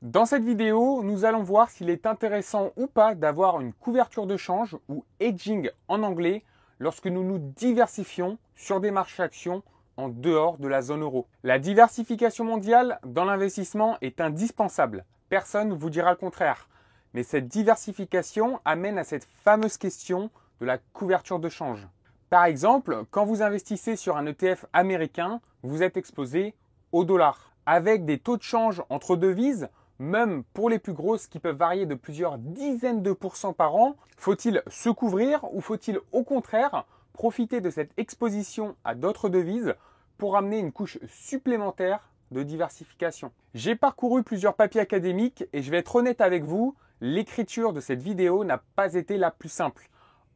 Dans cette vidéo, nous allons voir s'il est intéressant ou pas d'avoir une couverture de change ou hedging en anglais lorsque nous nous diversifions sur des marchés actions en dehors de la zone euro. La diversification mondiale dans l'investissement est indispensable. Personne ne vous dira le contraire. Mais cette diversification amène à cette fameuse question de la couverture de change. Par exemple, quand vous investissez sur un ETF américain, vous êtes exposé au dollar. Avec des taux de change entre devises, même pour les plus grosses qui peuvent varier de plusieurs dizaines de pourcents par an, faut-il se couvrir ou faut-il au contraire profiter de cette exposition à d'autres devises pour amener une couche supplémentaire de diversification? J'ai parcouru plusieurs papiers académiques et je vais être honnête avec vous, l'écriture de cette vidéo n'a pas été la plus simple.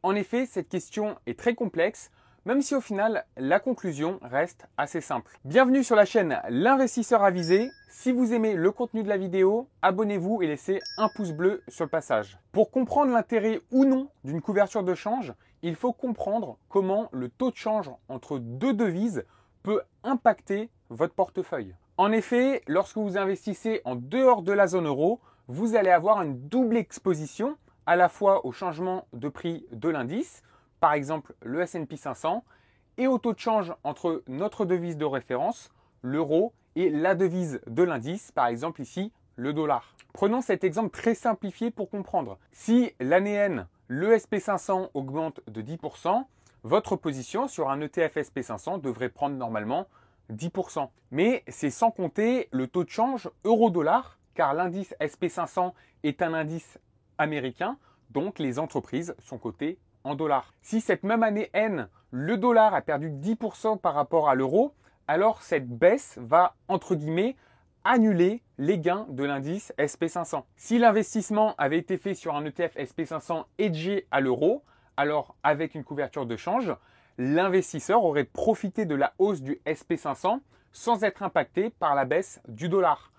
En effet, cette question est très complexe, même si au final, la conclusion reste assez simple. Bienvenue sur la chaîne L'Investisseur Avisé. Si vous aimez le contenu de la vidéo, abonnez-vous et laissez un pouce bleu sur le passage. Pour comprendre l'intérêt ou non d'une couverture de change, il faut comprendre comment le taux de change entre deux devises peut impacter votre portefeuille. En effet, lorsque vous investissez en dehors de la zone euro, vous allez avoir une double exposition à la fois au changement de prix de l'indice, par exemple le S&P 500, et au taux de change entre notre devise de référence, l'euro, et la devise de l'indice, par exemple ici, le dollar. Prenons cet exemple très simplifié pour comprendre. Si l'année N, le SP500 augmente de 10%, votre position sur un ETF SP500 devrait prendre normalement 10%. Mais c'est sans compter le taux de change euro-dollar, car l'indice SP500 est un indice américain, donc les entreprises sont cotées en dollars. Si cette même année N, le dollar a perdu 10% par rapport à l'euro, alors cette baisse va, entre guillemets, annuler les gains de l'indice SP500. Si l'investissement avait été fait sur un ETF SP500 hedgé à l'euro, alors avec une couverture de change, l'investisseur aurait profité de la hausse du SP500 sans être impacté par la baisse du dollar,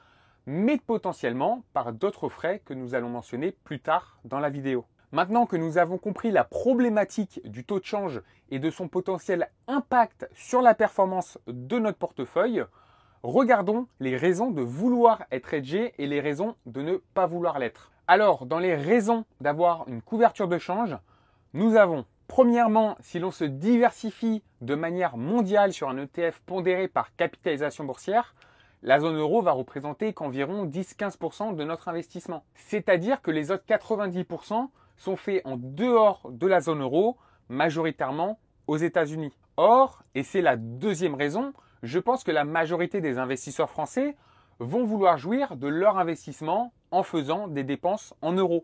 mais potentiellement par d'autres frais que nous allons mentionner plus tard dans la vidéo. Maintenant que nous avons compris la problématique du taux de change et de son potentiel impact sur la performance de notre portefeuille, regardons les raisons de vouloir être hedgé et les raisons de ne pas vouloir l'être. Alors, dans les raisons d'avoir une couverture de change, nous avons premièrement, si l'on se diversifie de manière mondiale sur un ETF pondéré par capitalisation boursière, la zone euro va représenter qu'environ 10-15% de notre investissement. C'est-à-dire que les autres 90% sont faits en dehors de la zone euro, majoritairement aux États-Unis. Or, et c'est la deuxième raison, je pense que la majorité des investisseurs français vont vouloir jouir de leur investissement en faisant des dépenses en euros.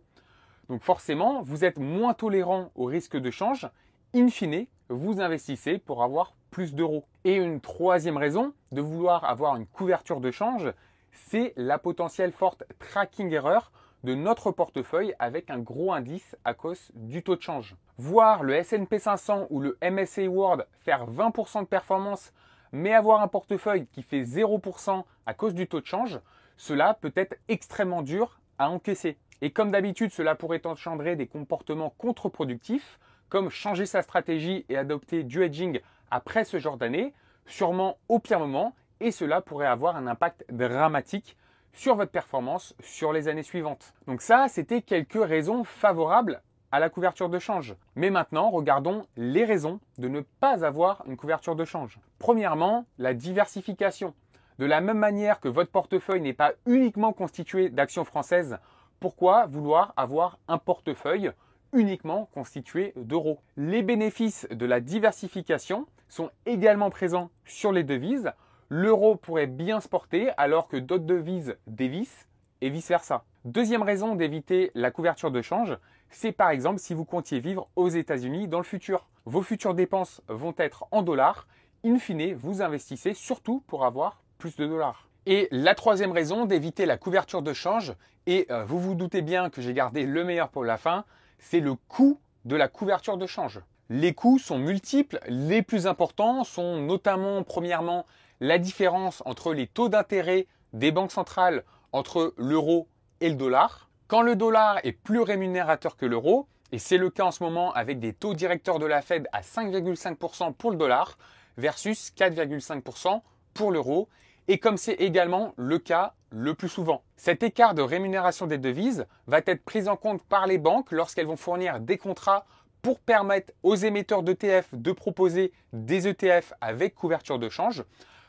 Donc forcément, vous êtes moins tolérant au risque de change. In fine, vous investissez pour avoir plus d'euros. Et une troisième raison de vouloir avoir une couverture de change, c'est la potentielle forte tracking erreur de notre portefeuille avec un gros indice à cause du taux de change. Voir le S&P 500 ou le MSCI World faire 20% de performance, mais avoir un portefeuille qui fait 0% à cause du taux de change, cela peut être extrêmement dur à encaisser. Et comme d'habitude, cela pourrait engendrer des comportements contre-productifs, comme changer sa stratégie et adopter du hedging après ce genre d'année, sûrement au pire moment, et cela pourrait avoir un impact dramatique sur votre performance sur les années suivantes. Donc ça, c'était quelques raisons favorables à la couverture de change. Mais maintenant, regardons les raisons de ne pas avoir une couverture de change. Premièrement, la diversification. De la même manière que votre portefeuille n'est pas uniquement constitué d'actions françaises, pourquoi vouloir avoir un portefeuille uniquement constitué d'euros? Les bénéfices de la diversification sont également présents sur les devises. L'euro pourrait bien se porter alors que d'autres devises dévissent et vice-versa. Deuxième raison d'éviter la couverture de change, c'est par exemple si vous comptiez vivre aux États-Unis dans le futur. Vos futures dépenses vont être en dollars. In fine, vous investissez surtout pour avoir plus de dollars. Et la troisième raison d'éviter la couverture de change, et vous vous doutez bien que j'ai gardé le meilleur pour la fin, c'est le coût de la couverture de change. Les coûts sont multiples. Les plus importants sont notamment, premièrement, la différence entre les taux d'intérêt des banques centrales entre l'euro et le dollar. Quand le dollar est plus rémunérateur que l'euro, et c'est le cas en ce moment avec des taux directeurs de la Fed à 5,5% pour le dollar versus 4,5% pour l'euro, et comme c'est également le cas le plus souvent. Cet écart de rémunération des devises va être pris en compte par les banques lorsqu'elles vont fournir des contrats pour permettre aux émetteurs d'ETF de proposer des ETF avec couverture de change.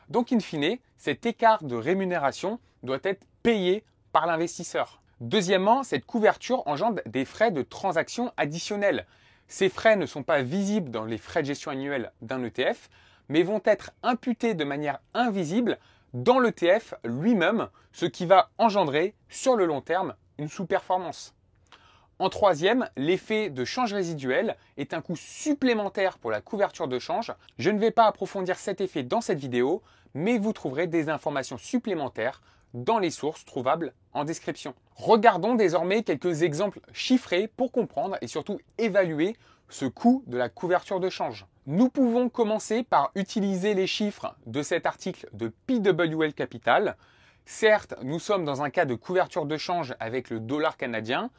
Donc, in fine, cet écart de rémunération doit être payé par l'investisseur. Deuxièmement, cette couverture engendre des frais de transaction additionnels. Ces frais ne sont pas visibles dans les frais de gestion annuels d'un ETF, mais vont être imputés de manière invisible dans l'ETF lui-même, ce qui va engendrer sur le long terme une sous-performance. En troisième, l'effet de change résiduel est un coût supplémentaire pour la couverture de change. Je ne vais pas approfondir cet effet dans cette vidéo, mais vous trouverez des informations supplémentaires dans les sources trouvables en description. Regardons désormais quelques exemples chiffrés pour comprendre et surtout évaluer ce coût de la couverture de change. Nous pouvons commencer par utiliser les chiffres de cet article de PWL Capital. Certes, nous sommes dans un cas de couverture de change avec le dollar canadien,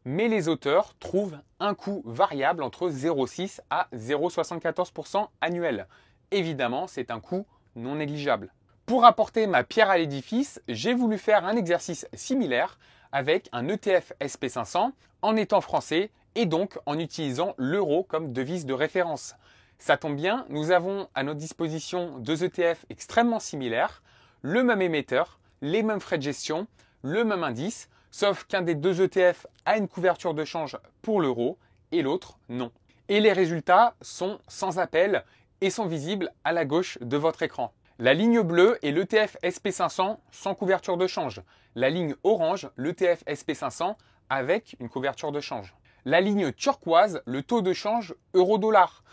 mais les auteurs trouvent un coût variable entre 0,6 à 0,74% annuel. Évidemment, c'est un coût non négligeable. Pour apporter ma pierre à l'édifice, j'ai voulu faire un exercice similaire avec un ETF SP500 en étant français et donc en utilisant l'euro comme devise de référence. Ça tombe bien, nous avons à notre disposition deux ETF extrêmement similaires, le même émetteur, les mêmes frais de gestion, le même indice, sauf qu'un des deux ETF a une couverture de change pour l'euro et l'autre non. Et les résultats sont sans appel et sont visibles à la gauche de votre écran. La ligne bleue est l'ETF SP500 sans couverture de change. La ligne orange, l'ETF SP500 avec une couverture de change. La ligne turquoise, le taux de change euro-dollar.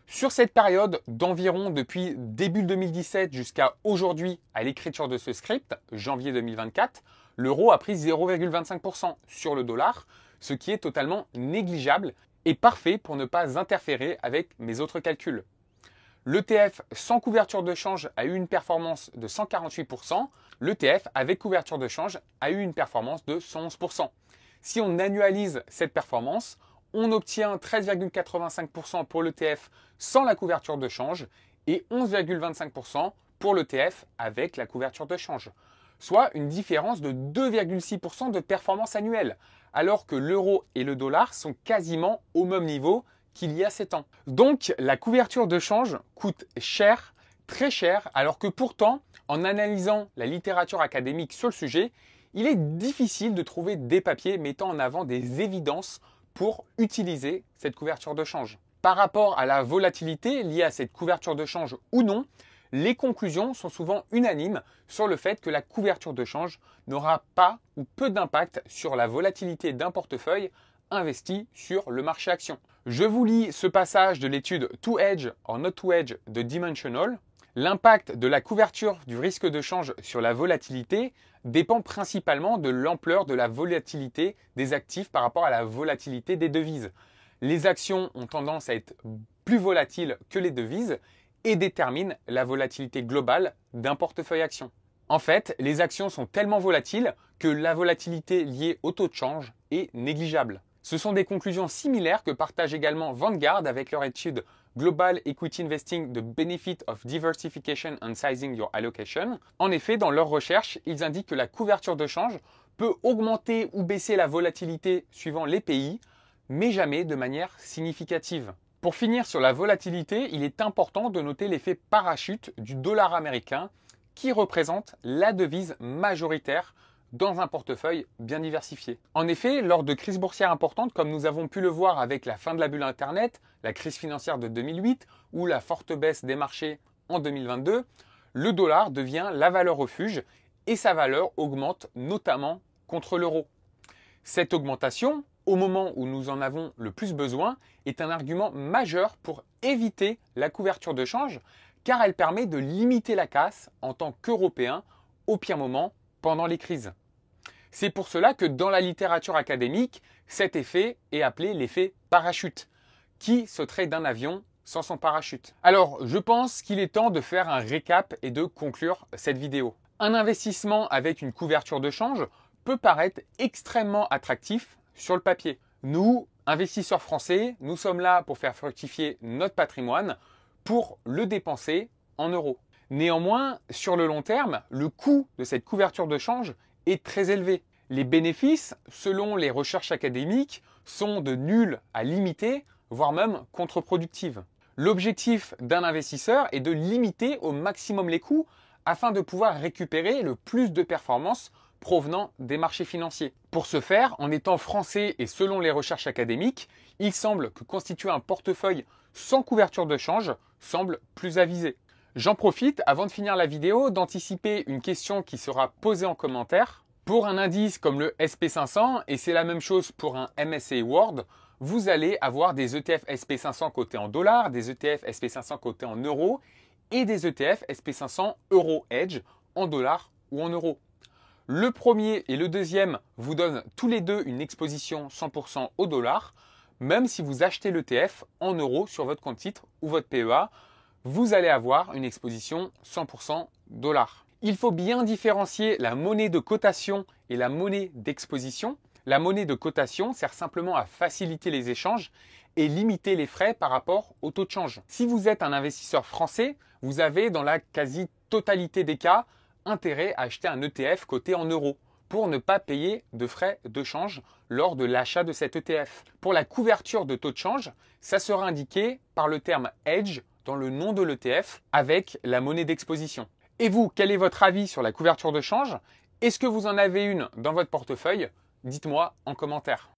Sur cette période d'environ depuis début 2017 jusqu'à aujourd'hui à l'écriture de ce script, janvier 2024, l'euro a pris 0,25% sur le dollar, ce qui est totalement négligeable et parfait pour ne pas interférer avec mes autres calculs. L'ETF sans couverture de change a eu une performance de 148%, l'ETF avec couverture de change a eu une performance de 111%. Si on annualise cette performance, on obtient 13,85% pour l'ETF sans la couverture de change et 11,25% pour l'ETF avec la couverture de change, soit une différence de 2,6% de performance annuelle, alors que l'euro et le dollar sont quasiment au même niveau qu'il y a 7 ans. Donc la couverture de change coûte cher, très cher, alors que pourtant, en analysant la littérature académique sur le sujet, il est difficile de trouver des papiers mettant en avant des évidences pour utiliser cette couverture de change. Par rapport à la volatilité liée à cette couverture de change ou non, les conclusions sont souvent unanimes sur le fait que la couverture de change n'aura pas ou peu d'impact sur la volatilité d'un portefeuille investi sur le marché action. Je vous lis ce passage de l'étude To Hedge or Not to Hedge de Dimensional. L'impact de la couverture du risque de change sur la volatilité dépend principalement de l'ampleur de la volatilité des actifs par rapport à la volatilité des devises. Les actions ont tendance à être plus volatiles que les devises et déterminent la volatilité globale d'un portefeuille action. En fait, les actions sont tellement volatiles que la volatilité liée au taux de change est négligeable. Ce sont des conclusions similaires que partage également Vanguard avec leur étude Global Equity Investing: The Benefit of Diversification and Sizing Your Allocation. En effet, dans leur recherche, ils indiquent que la couverture de change peut augmenter ou baisser la volatilité suivant les pays, mais jamais de manière significative. Pour finir sur la volatilité, il est important de noter l'effet parachute du dollar américain qui représente la devise majoritaire dans un portefeuille bien diversifié. En effet, lors de crises boursières importantes, comme nous avons pu le voir avec la fin de la bulle Internet, la crise financière de 2008 ou la forte baisse des marchés en 2022, le dollar devient la valeur refuge et sa valeur augmente notamment contre l'euro. Cette augmentation, au moment où nous en avons le plus besoin, est un argument majeur pour éviter la couverture de change car elle permet de limiter la casse en tant qu'Européens au pire moment pendant les crises. C'est pour cela que dans la littérature académique, cet effet est appelé l'effet parachute. Qui sauterait d'un avion sans son parachute? Alors, je pense qu'il est temps de faire un récap et de conclure cette vidéo. Un investissement avec une couverture de change peut paraître extrêmement attractif sur le papier. Nous, investisseurs français, nous sommes là pour faire fructifier notre patrimoine, pour le dépenser en euros. Néanmoins, sur le long terme, le coût de cette couverture de change est très élevé. Les bénéfices, selon les recherches académiques, sont de nuls à limités, voire même contre-productifs. L'objectif d'un investisseur est de limiter au maximum les coûts afin de pouvoir récupérer le plus de performances provenant des marchés financiers. Pour ce faire, en étant français et selon les recherches académiques, il semble que constituer un portefeuille sans couverture de change semble plus avisé. J'en profite, avant de finir la vidéo, d'anticiper une question qui sera posée en commentaire. Pour un indice comme le SP500, et c'est la même chose pour un MSCI World, vous allez avoir des ETF SP500 cotés en dollars, des ETF SP500 cotés en euros et des ETF SP500 Euro Hedge en dollars ou en euros. Le premier et le deuxième vous donnent tous les deux une exposition 100% au dollar. Même si vous achetez l'ETF en euros sur votre compte titre ou votre PEA, vous allez avoir une exposition 100% dollars. Il faut bien différencier la monnaie de cotation et la monnaie d'exposition. La monnaie de cotation sert simplement à faciliter les échanges et limiter les frais par rapport au taux de change. Si vous êtes un investisseur français, vous avez dans la quasi-totalité des cas intérêt à acheter un ETF coté en euros pour ne pas payer de frais de change lors de l'achat de cet ETF. Pour la couverture de taux de change, ça sera indiqué par le terme hedge dans le nom de l'ETF avec la monnaie d'exposition. Et vous, quel est votre avis sur la couverture de change? Est-ce que vous en avez une dans votre portefeuille? Dites-moi en commentaire.